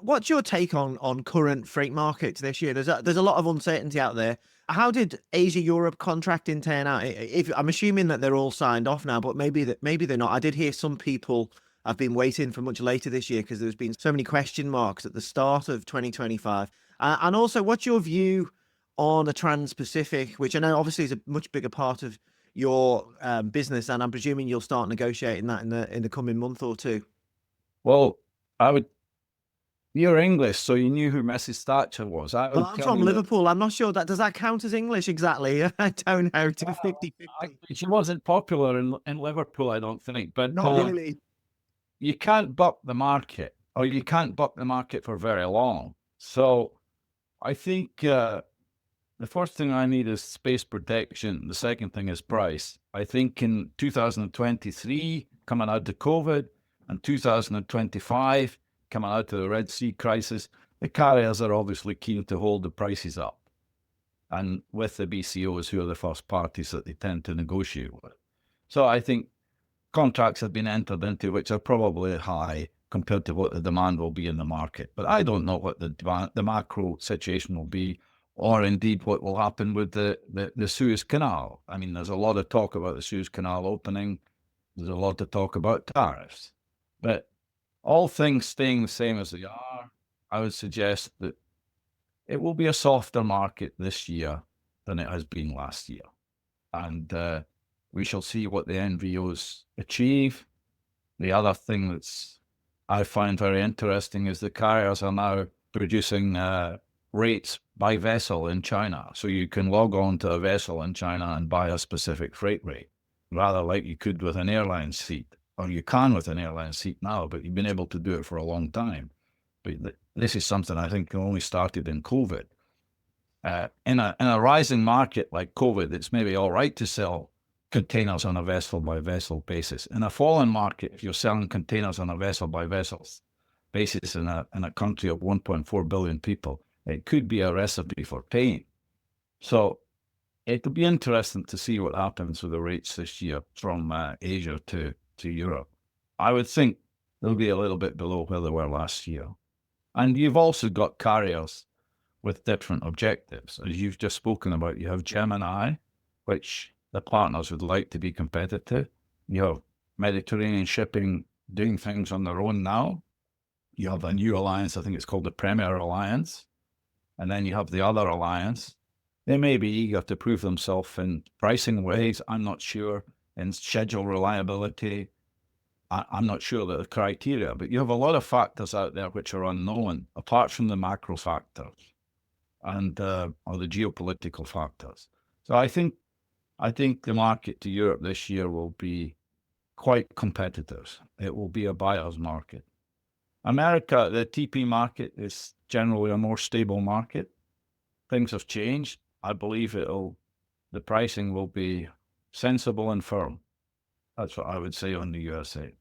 what's your take on current freight markets this year? There's a lot of uncertainty out there. How did Asia Europe contracting turn out? If I'm assuming that they're all signed off now, but maybe they're not. I did hear some people have been waiting for much later this year because there's been so many question marks at the start of 2025. And also, what's your view on the Trans-Pacific, which I know obviously is a much bigger part of your business, and I'm presuming you'll start negotiating that in the coming month or two. Well, you're English, so you knew who Mrs. Thatcher was. Well, I'm from Liverpool. I'm not sure does that count as English exactly? I don't know. 50-50. She wasn't popular in Liverpool, I don't think. But Not really. you can't buck the market, or you can't buck the market for very long. So I think the first thing I need is space protection. The second thing is price. I think in 2023, coming out of COVID, and 2025, coming out of the Red Sea crisis, the carriers are obviously keen to hold the prices up. And with the BCOs, who are the first parties that they tend to negotiate with. So I think contracts have been entered into which are probably high compared to what the demand will be in the market. But I don't know what the macro situation will be, or indeed what will happen with the Suez Canal. I mean, there's a lot of talk about the Suez Canal opening. There's a lot of talk about tariffs. But all things staying the same as they are, I would suggest that it will be a softer market this year than it has been last year. And we shall see what the NVOs achieve. The other thing that's I find very interesting is the carriers are now producing rates by vessel in China. So you can log on to a vessel in China and buy a specific freight rate, rather like you could with an airline seat. Or you can with an airline seat now, but you've been able to do it for a long time. But this is something I think only started in COVID. In a rising market like COVID, it's maybe all right to sell containers on a vessel-by-vessel basis. In a falling market, if you're selling containers on a vessel-by-vessel basis in a country of 1.4 billion people, it could be a recipe for pain. So it'll be interesting to see what happens with the rates this year from Asia to Europe. I would think they'll be a little bit below where they were last year. And you've also got carriers with different objectives. As you've just spoken about, you have Gemini, which the partners would like to be competitive. You have Mediterranean shipping doing things on their own now. You have a new alliance, I think it's called the Premier Alliance. And then you have the other alliance. They may be eager to prove themselves in pricing ways, I'm not sure, in schedule reliability. I'm not sure that the criteria, but you have a lot of factors out there which are unknown, apart from the macro factors and or the geopolitical factors. So I think the market to Europe this year will be quite competitive. It will be a buyer's market. America, the TP market is generally a more stable market. Things have changed. I believe the pricing will be sensible and firm. That's what I would say on the USA.